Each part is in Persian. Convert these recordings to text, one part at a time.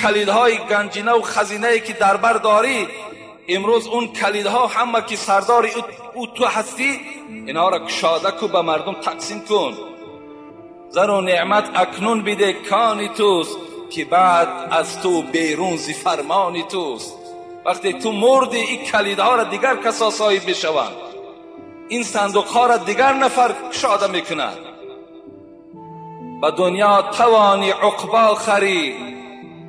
کلیدهای گنجینه و خزینه‌ای که در بر داری، امروز اون کلیدها همه که سردار او تو هستی، اینا را کشاده کو به مردم تقسیم کن. زر و نعمت اکنون بده کانی توست، که بعد از تو بیرون زی فرمانی توست. وقتی تو مردی این کلیدها را دیگر کسا صاحب میشوند، این صندوقها را دیگر نفر کشاده میکنند. به دنیا توانی عقبا خری،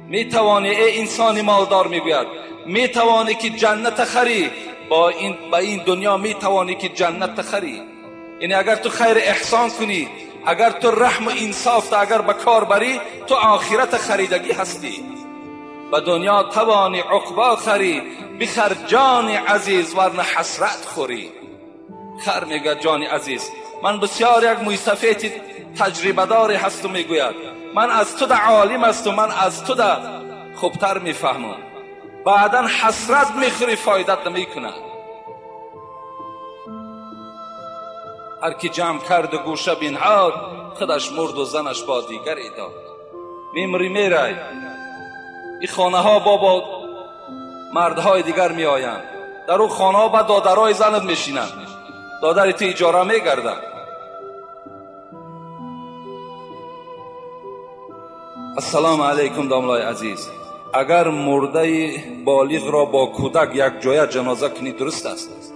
میتوانی ای انسان مالدار میگوید میتوانی که جنت خری، با این دنیا میتوانی که جنت خری. یعنی اگر تو خیر احسان کنی، اگر تو رحم و انصاف تا اگر به کار بری، تو آخرت خریدگی هستی. به دنیا توانی عقبا خری، بخر جان عزیز ورنه حسرت خوری. خر میگه جان عزیز، من بسیار یک موسفیت تجربه داری هست و میگوید من از تو در عالم است و من از تو در خوبتر میفهمم. بعدا حسرت میخوری، فایدت نمیکنه. هر کی جمع کرد و گوشه بنهاد، خودش مرد و زنش با دیگری داد. میمری میرای، این خانه ها با مردهای دیگر می آیند، در اون خانه ها با دادرای زنت میشینند، دادر تو اجاره میگردند. السلام علیکم داملای عزیز. اگر مرده بالغ را با کودک یک جای جنازه کنی درست است؟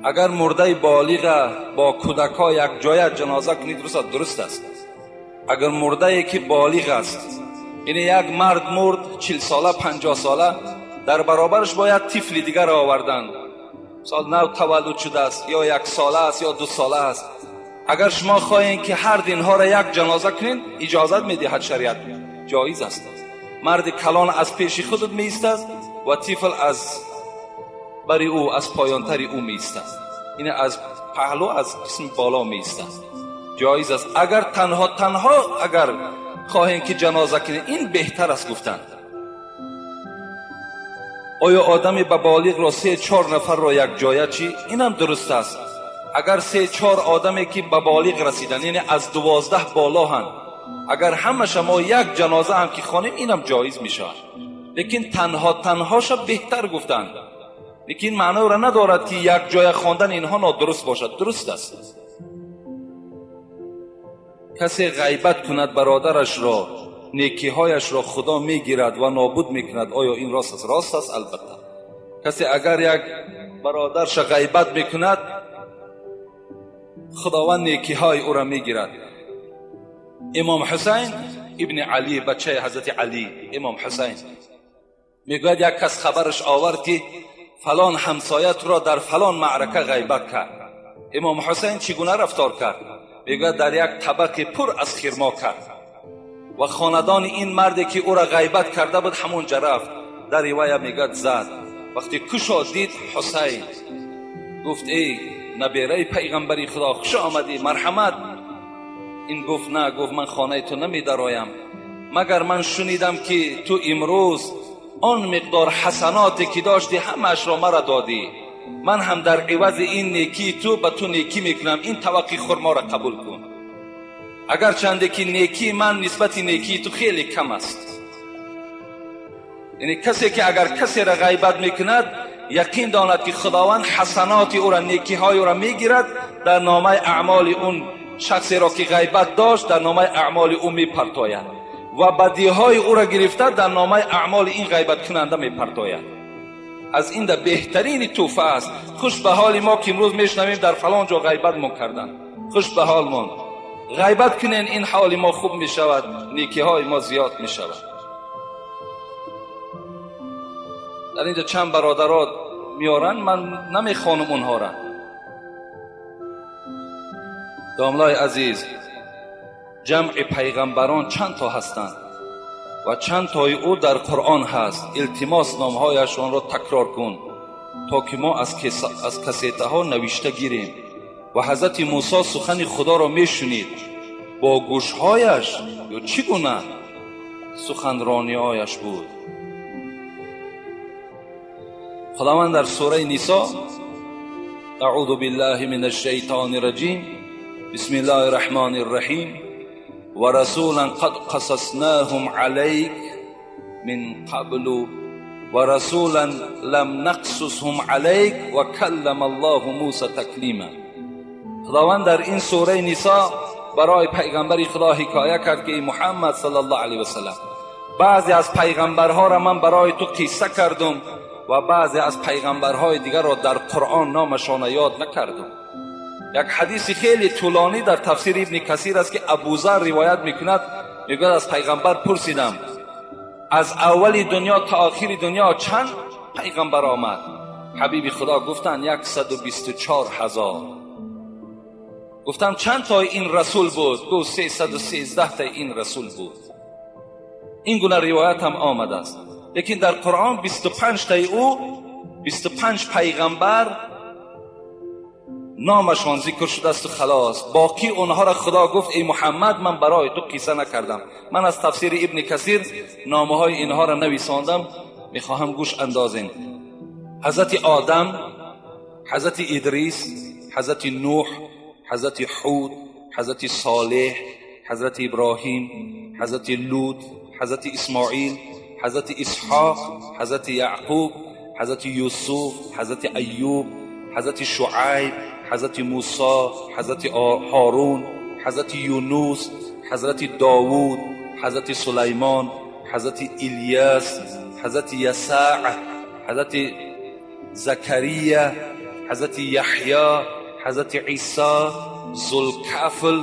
اگر مرده بالغ با کودک ها یک جای جنازه کنی درست است؟ اگر مرده که بالغ است، یعنی یک مرد مرد 40 ساله 50 ساله، در برابرش باید طفل دیگر آوردن، سال نو تولد شده است یا 1 ساله است یا 2 ساله است. اگر شما خواهید که هر اینها را یک جنازه کنین، اجازت میدهد شریعت، جایز است. مرد کلان از پیش خودت می ایستد و طفل از بری او، از پایانتری او می ایستد، این از پهلو از قسم بالا می ایستد، جایز است. اگر تنها اگر خواهید که جنازه کنید، این بهتر است گفتن. آیا آدمی به بالغ را 3-4 نفر را یک جایه چی؟ اینم درست است. اگر 3-4 آدمی که به بالغ رسیدن، یعنی از 12 بالا هن، اگر همه شما یک جنازه هم که خوانیم، اینم جایز میشه. لیکن تنهاش بهتر گفتن، لیکن معنی را ندارد که یک جای خواندن اینها نادرست باشد. درست است. کسی غیبت کند برادرش را، نیکیهایش را خدا میگیرد و نابود میکند. آیا این راست است؟ راست است البته. کسی اگر یک برادرش غیبت میکند، خداوند نیکیهای او را میگیرد. امام حسین ابن علی، بچه حضرت علی، امام حسین میگوید یک کس خبرش آورد که فلان همسایت را در فلان معرکه غیبت کرد. امام حسین چگونه رفتار کرد؟ میگوید در یک طبق پر از خرما کرد و خاندان این مردی که او را غیبت کرده بود همونجا رفت، در روایه میگوید زد. وقتی کشا دید حسین، گفت ای نبیره پیغمبری خدا، خوش آمدی، مرحمت. این گفت نه، گفت من خانه تو نمی درایم مگر من شنیدم که تو امروز آن مقدار حسناتی که داشتی همش را مرا دادی، من هم در عوض این نیکی تو به تو نیکی میکنم، این توقی خرما را قبول کن. اگر چنده که نیکی من نسبت نیکی تو خیلی کم است. یعنی کسی که اگر کسی را غیبت میکند، یقین داند که خداوند حسنات او را، نیکی های او را میگیرد، در نامه اعمال اون شخصی را که غیبت داشت در نامه اعمال او میپرتاید و بدی های او را گرفته در نامه اعمال این غیبت کننده میپرتاید. از این در بهترین توفه است. خوش به حال ما که امروز میشنویم در فلان جا غیبت ما کردن، خوش به حال ما. غیبت کنین، این حال ما خوب میشود، نیکی های ما زیاد میشود. در اینجا چند برادرات میارن، من نمیخوانم اونها را. داملای عزیز، جمع پیغمبران چند تا هستند و چند تای او در قرآن هست. التماس نامهایشان را تکرار کن تا که ما از کسیته ها نوشته گیریم. و حضرت موسی سخن خدا را میشنید با گوشهایش، یا چگونه سخنرانی هایش بود. خداوند در سوره نساء، اعوذ بالله من الشیطان الرجیم، بسم الله الرحمن الرحیم، و رسولا قد قصصناهم علیک من قبل و رسولا لم نقصصهم علیک و کلم الله موسی تکلیما. خداوند در این سوره نساء برای پیغمبر خدا حکایه کرد که ای محمد صلی الله علیه و سلم، بعضی از پیغمبرها را من برای تو قصه کردم و بعضی از پیغمبرهای دیگر را در قرآن نامشان یاد نکردم. یک حدیث خیلی طولانی در تفسیر ابن کثیر است که ابوذر روایت میکند، میگوید از پیغمبر پرسیدم از اول دنیا تا آخر دنیا چند پیغمبر آمد؟ حبیب خدا گفتند 124,000. گفتم چند تا این رسول بود؟ گفت 313 تا این رسول بود. این گونه روایت هم آمده است، لیکن در قرآن 25 تا او 25 پیغمبر نامشان ذکر شده است و خلاص. باقی اونها را خدا گفت ای محمد من برای تو قصه نکردم. من از تفسیر ابن کثیر نامه های اینها را نویساندم، میخواهم گوش اندازین. حضرت آدم، حضرت ادریس، حضرت نوح، حضرت هود، حضرت صالح، حضرت ابراهیم، حضرت لوط، حضرت اسماعیل، حضرت اسحاق، حضرت یعقوب، حضرت یوسف، حضرت ایوب، حضرت شعیب، حضرت موسی، حضرت هارون، حضرت یونس، حضرت داوود، حضرت سلیمان، حضرت الیاس، حضرت یسع، حضرت زکریا، حضرت یحیی، حضرت عیسی، ذوالکفل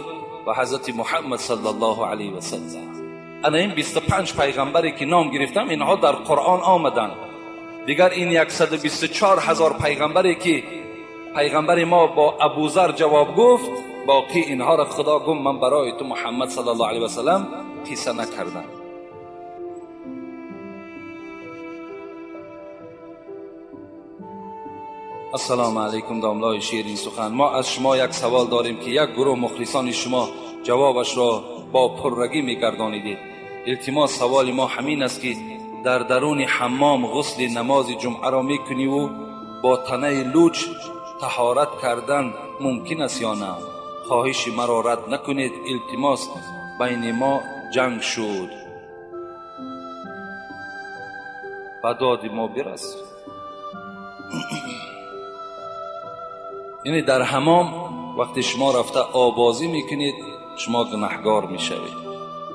و حضرت محمد صلی الله علیه و سلم. انا این 25 پیغمبری که نام گرفتم اینها در قرآن آمدن. دیگر این 124,000 پیغمبری که پیغمبر ما با ابوذر جواب گفت، باقی اینها را خدا گفت من برای تو محمد صلی الله علیه و سلم قصه نکردم. السلام علیکم داملای شیرین سخن. ما از شما یک سوال داریم که یک گروه مخلصان شما جوابش را با پررگی میگردانیدید. التماس سوال ما همین است که در درون حمام غسل نماز جمعه را میکنی و با تنه لوچ طهارت کردن ممکن است یا نه؟ خواهش مرا رد نکنید، التماس بین ما جنگ شد، به داد ما برس. یعنی در حمام وقتی شما رفته آبازی میکنید شما گناهگار میشوید.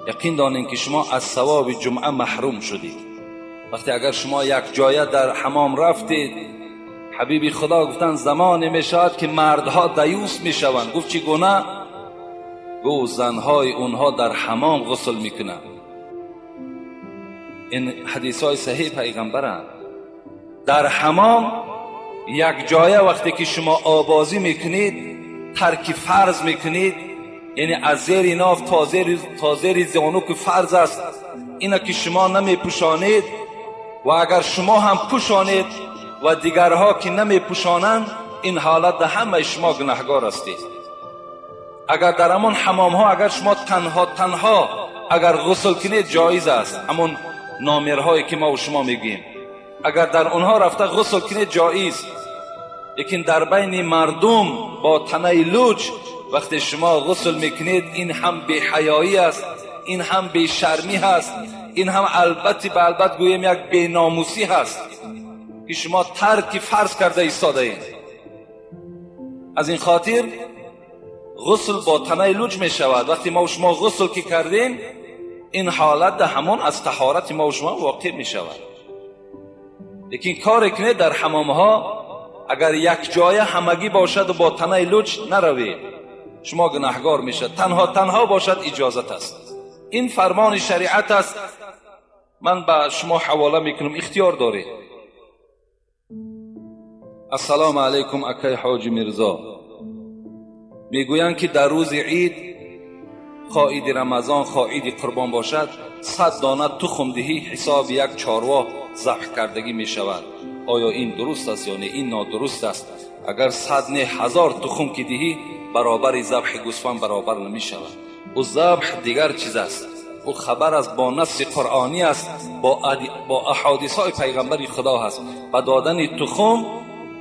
یقین دانید که شما از ثواب جمعه محروم شدید. وقتی اگر شما یک جایه در حمام رفتید، حبیب خدا گفتن زمانی میشود که مردها دیوس میشوند. گفت چی گونه؟ گفت زنهای اونها در حمام غسل میکنند. این حدیث های صحیح پیغمبرند. در حمام یک جایه وقتی که شما آبازی میکنید ترک فرض میکنید، یعنی از زیر ناف تا زیر زانو که فرض است اینا که شما نمیپوشانید و اگر شما هم پوشانید و دیگرها که نمیپوشانند، این حالت ده همه شما گناهگار هستید. اگر در همون حمام ها اگر شما تنها اگر غسل کنید جایز است، همون نامرهایی که ما و شما میگیم اگر در اونها رفته غسل کنید جایز. لیکن در بین مردم با تنه لوچ وقتی شما غسل میکنید این هم بی حیایی است، این هم بی شرمی هست، این هم البته گویم یک بی ناموسی هست که شما ترک فرض کرده ایستاده اید. از این خاطر غسل با تنه لوچ می شود. وقتی ما و شما غسل که کردیم این حالت همون از طهارت ما و شما واقع می شود. لیکن کاری کنه در حمام ها اگر یک جای همگی باشد و با تنه لوچ نروید شما گناهگار میشد. تنها باشد اجازت است. این فرمان شریعت است. من به شما حواله میکنم، اختیار دارید. السلام علیکم اکای حاج میرزا. میگویند که در روز عید خواهید رمضان خواهید قربان باشد 100 دانه تخم دهی حساب یک چاروا ذبح کردگی می شود. آیا این درست است یا نه؟ این نادرست است. اگر 100 نه 1000 تخم که دهی برابر ذبح گوسفند برابر نمی شود. و ذبح دیگر چیز است. او خبر است با نص قرآنی است، با احادیث های پیغمبر خدا هست. با دادن تخم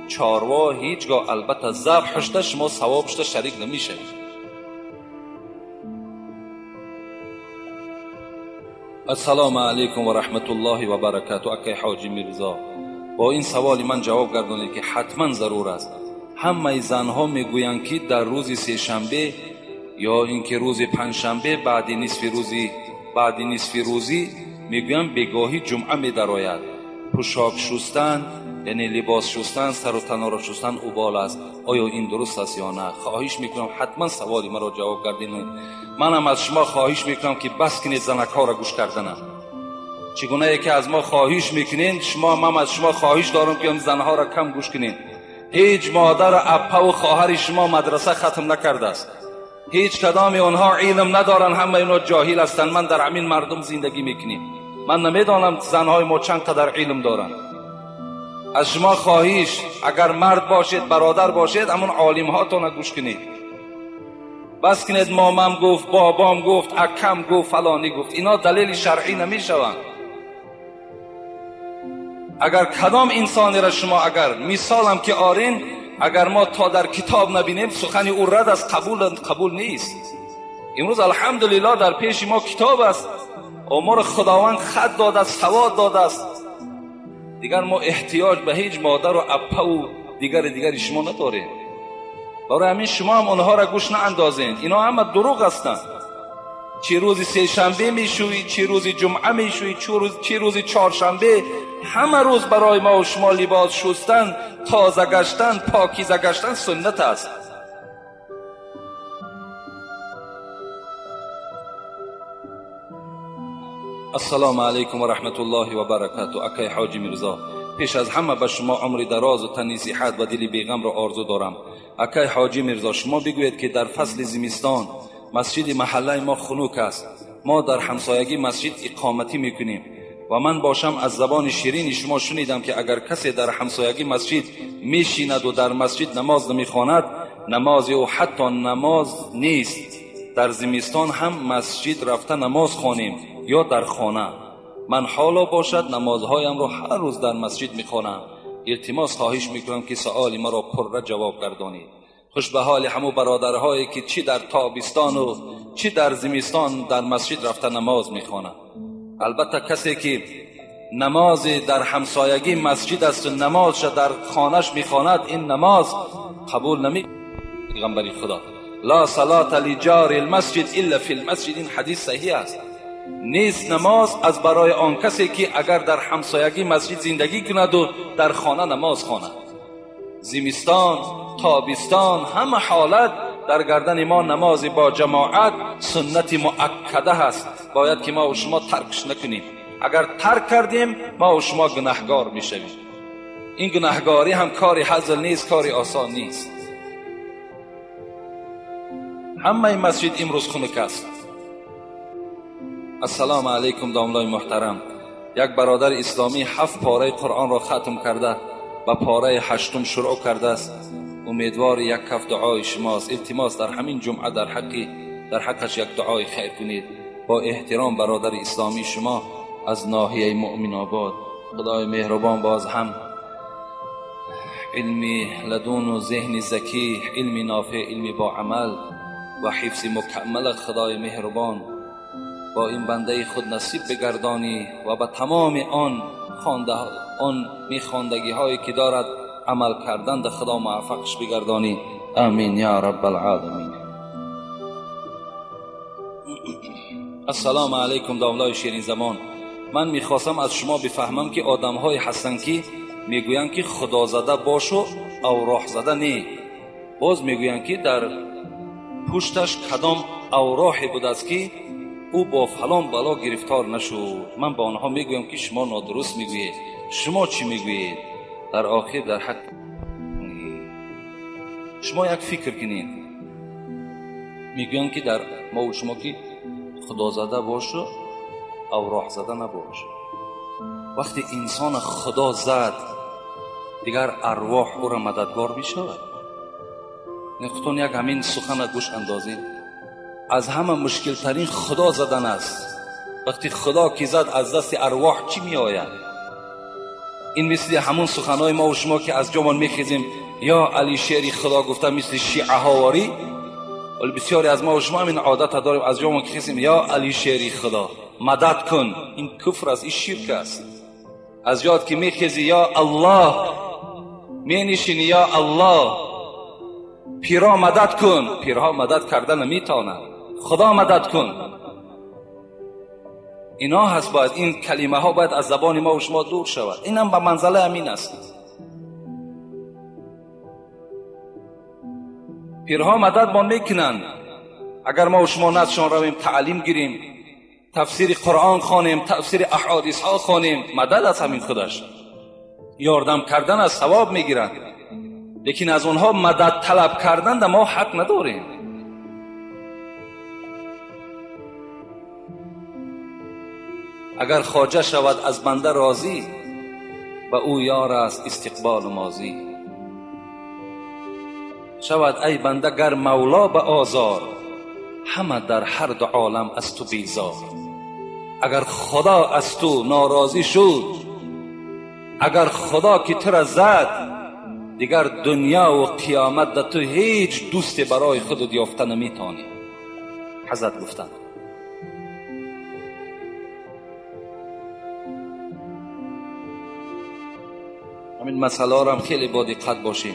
چاروا هیچگاه البته ذبحش شما ثوابش شریک نمی شوید. السلام علیکم و رحمت الله و برکاته. اکای حاجی میرزا، با این سوالی من جواب گردانید که حتما ضرور است. همه زنها میگویند که در روز سه شنبه یا اینکه روز پنجشنبه بعد نصف روزی میگویند بگاهی جمعه میدراید. پوشاک شستن یعنی لباس شستن، سر و تن را شستن اوبال است. آیا این درست است یا نه؟ خواهش میکنم حتما سوالی مرا جواب گردید. منم از شما خواهش میکنم که بس کنید زنک‌ها را گوش کردن. چگونه که از ما خواهش میکنین، من از شما خواهش دارم که زنها را کم گوش کنین. هیچ مادر اپا و خواهر شما مدرسه ختم نکرده است. هیچ کدام اونها علم ندارن، همه اینا جاهل هستند. من در همین مردم زندگی میکنیم. من نمیدانم زنهای ما چند قدر علم دارن. از شما خواهش، اگر مرد باشید، برادر باشید، همون عالم هاتون گوش کنید. بس کنید مامم گفت، بابام گفت، اکم گفت، فلانی گفت. اینا دلیل شرعی نمیشوند. اگر کدام انسانی را شما اگر مثالم که آرین، اگر ما تا در کتاب نبینیم سخن او رد است، قبول نیست. امروز الحمدلله در پیش ما کتاب است، ما را خداوند خط داده است، سواد داده است. دیگر ما احتیاج به هیچ مادر و اپا و دیگر شما نداریم. برای همین شما هم آنها را گوش ناندازین. اینا همه دروغ هستند. چه روز سه شنبه میشوی، چه روز جمعه میشوی، چه روز چهارشنبه، همه روز برای ما و شما لباس شستن، تازه گشتن، پاکیزه گشتن سنت است. السلام علیکم و رحمت الله و برکاته. اکای حاجی میرزا، پیش از همه به شما عمر دراز و تنی صحت و دل بیغم را آرزو دارم. اکای حاجی میرزا، شما بگویید که در فصل زمستان مسجد محله ما خنک است. ما در همسایگی مسجد اقامتی میکنیم و من باشم از زبان شیرین شما شنیدم که اگر کسی در همسایگی مسجد میشیند و در مسجد نماز نمیخواند، نماز او حتی نماز نیست. در زمستان هم مسجد رفته نماز خوانیم یا در خانه. من حالا باشد نمازهایم را هر روز در مسجد میخوانم. التماس خواهش میکنم که سؤال مرا پر جواب گردانید. خوش به حال همو برادرهایی که چی در تابستان و چی در زمستان در مسجد رفته نماز میخوانند. البته کسی که نماز در همسایگی مسجد است و نمازش در خانهش میخواند، این نماز قبول نمی. پیغمبر خدا لا صلاة لجار المسجد الا فی المسجد، این حدیث صحیح است. نیست نماز از برای آن کسی که اگر در همسایگی مسجد زندگی کند و در خانه نماز خواند. زمستان، تابستان، همه حالت در گردن ما نماز با جماعت سنت مؤکده هست. باید که ما و شما ترکش نکنیم. اگر ترک کردیم ما و شما گناهگار میشویم. این گناهگاری هم کاری هزل نیست، کاری آسان نیست. همه مسجد امروز خنک است. السلام علیکم داملای محترم. یک برادر اسلامی 7 پاره قرآن را ختم کرده، به پاره 8م شروع کرده است. امیدوار یک کف دعای شماست. التماس در همین جمعه در حقش یک دعای خیر کنید. با احترام برادر اسلامی شما از ناحیه مؤمن آباد. خدای مهربان باز هم علمی لدون و ذهن ذکی، علمی نافع، علمی با عمل و حفظ مکمل خدای مهربان با این بنده خود نصیب بگردانی و به تمام آن میخواندگی هایی که دارد عمل کردن در خدا موفقش بگردانی. آمین یا رب العالمین. السلام علیکم دولای شیرین زمان. من میخواستم از شما بفهمم که آدم های هستن که میگویند که خدا زده باشو او راه زده نه. باز میگویند که در پشتش کدام اوراحی بود است که او با فلان بلا گرفتار نشد. من با آنها میگویم که شما نادرست میگویید. شما چی میگویید؟ در آخر در حق شما یک فکر کنید. میگویم که در ما و شما که خدا زده باشه او راه زده نباشه. وقتی انسان خدا زد دیگر ارواح او را مددگار میشود. نخطون یک همین سخن گوش اندازید. از همه مشکل ترین خدا زدن است. وقتی خدا کی زد از دست ارواح چی می آید؟ این مثل همون سخنهای ما و شما که از جامان میخیزیم یا علی شعری خدا گفته مثل شیعه هاواری. ولی بسیاری از ما و شما همین عادت داریم از جامان که خیزیم یا علی شعری خدا. مدد کن، این کفر است، این شرک است. از یاد که میخیزی یا الله، مینشینی یا الله، پیرا مدد کن، پیرها مدد کردن نمیتونن، خدا مدد کن. اینا هست، باید این کلمه ها باید از زبان ما و شما دور شود. اینم به منزله امین است. پیرها مدد ما میکنن، اگر ما و شما نزدشان رویم تعلیم گیریم، تفسیر قرآن خوانیم، تفسیر احادیث ها خوانیم، مدد از همین خودش، یاردم کردن از ثواب میگیرن. لیکن از اونها مدد طلب کردن ده ما حق نداریم. اگر خواجه شود از بنده راضی، و او یار است استقبال ماضی. شود ای بنده گر مولا به آزار، همه در هر دو عالم از تو بیزار. اگر خدا از تو ناراضی شد، اگر خدا که تو را زد، دیگر دنیا و قیامت در تو هیچ دوست برای خودت یافته نمیتانی. حضرت گفتند همین مسئله را هم خیلی با دقت باشیم.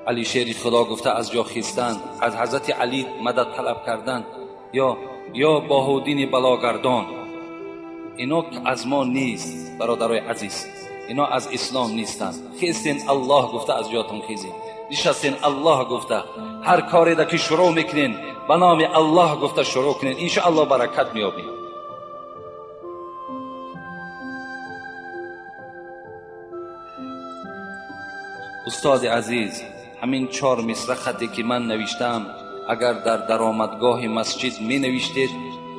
علی شیر خدا گفته از جا خیستن، از حضرت علی مدد طلب کردن، یا باهودین بلاگردان، اینا از ما نیست برادرای عزیز، اینا از اسلام نیستند. خیستین الله گفته از جاتون خیزین، نشستین الله گفته، هر کاری را که شروع میکنین به نام الله گفته شروع کنین، انشاءالله برکت میابین. استاد عزیز، همین 4 مصرع خطی که من نوشتم اگر در درآمدگاه مسجد می نوشتید،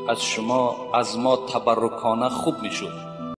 از شما از ما تبرکانه خوب می شد.